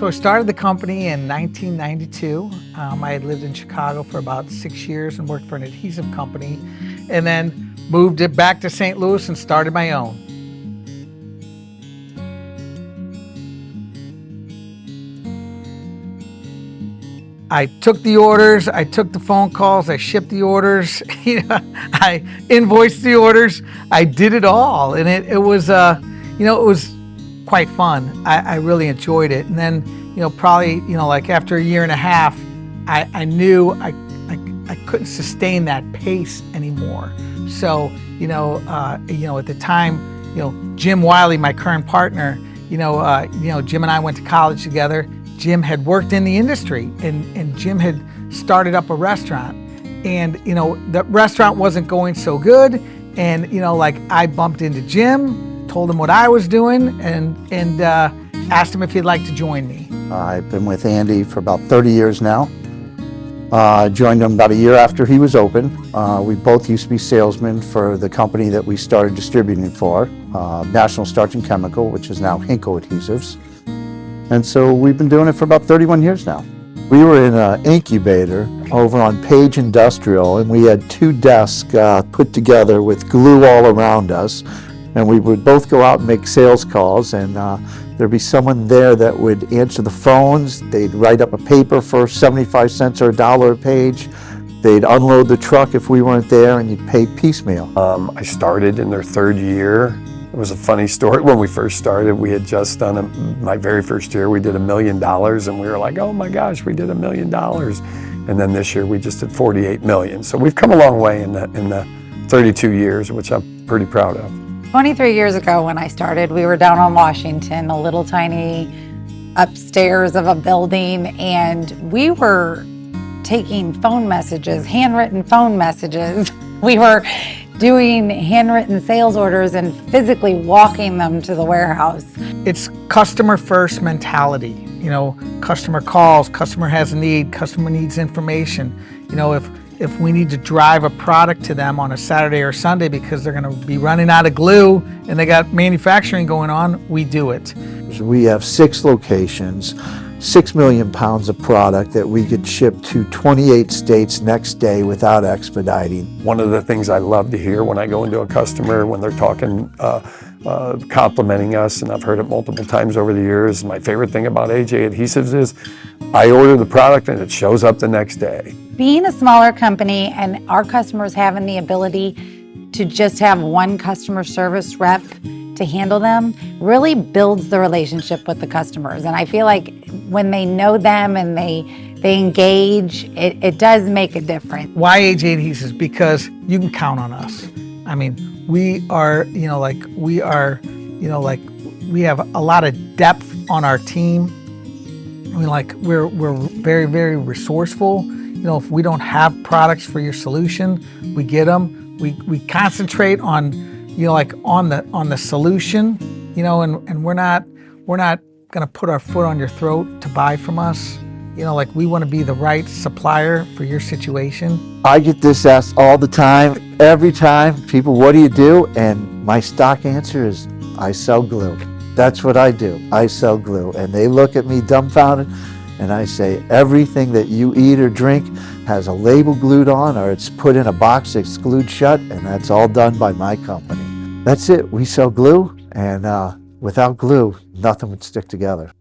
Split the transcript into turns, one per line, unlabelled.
So I started the company in 1992. I had lived in Chicago for about 6 years and worked for an adhesive company, and then moved it back to St. Louis and started my own. I took the orders, I took the phone calls, I shipped the orders, I invoiced the orders, I did it all, and it was, it was quite fun. I really enjoyed it, and then, probably, like after a year and a half, I knew I couldn't sustain that pace anymore. So, at the time, Jim Wiley, my current partner, Jim and I went to college together. Jim had worked in the industry, and Jim had started up a restaurant, and the restaurant wasn't going so good, and I bumped into Jim, told him what I was doing, and asked him if he'd like to join me.
I've been with Andy for about 30 years now. I joined him about a year after he was open. We both used to be salesmen for the company that we started distributing for, National Starch and Chemical, which is now Hinko Adhesives. And so we've been doing it for about 31 years now. We were in an incubator over on Page Industrial, and we had 2 desks put together with glue all around us. And we would both go out and make sales calls, and there'd be someone there that would answer the phones. They'd write up a paper for 75 cents or $1 a page. They'd unload the truck if we weren't there, and you'd pay piecemeal.
I started in their 3rd year. It was a funny story. When we first started, we had just done, my very first year, we did $1 million, and we were like, oh my gosh, we did $1 million. And then this year, we just did 48 million. So we've come a long way in the 32 years, which I'm pretty proud of.
23 years ago when I started, we were down on Washington, a little tiny upstairs of a building, and we were taking phone messages, handwritten phone messages. We were doing handwritten sales orders and physically walking them to the warehouse.
It's customer first mentality. Customer calls, customer has a need, customer needs information. If we need to drive a product to them on a Saturday or Sunday because they're going to be running out of glue and they got manufacturing going on, we do it.
We have 6 locations, 6 million pounds of product that we could ship to 28 states next day without expediting.
One of the things I love to hear when I go into a customer, when they're talking, complimenting us, and I've heard it multiple times over the years, my favorite thing about AJ Adhesives is I order the product and it shows up the next day.
Being a smaller company and our customers having the ability to just have one customer service rep to handle them really builds the relationship with the customers. And I feel like when they know them and they engage, it does make a difference.
Why AJ Adhesives? Because you can count on us. I mean, we are, we have a lot of depth on our team. We're very, very resourceful. If we don't have products for your solution, we get them. We concentrate on, on the solution, and we're not going to put our foot on your throat to buy from us. We want to be the right supplier for your situation.
I get this asked all the time, every time, people, what do you do? And my stock answer is, I sell glue. That's what I do. I sell glue. And they look at me dumbfounded, and I say, everything that you eat or drink has a label glued on, or it's put in a box that's glued shut, and that's all done by my company. That's it. We sell glue, and without glue, nothing would stick together.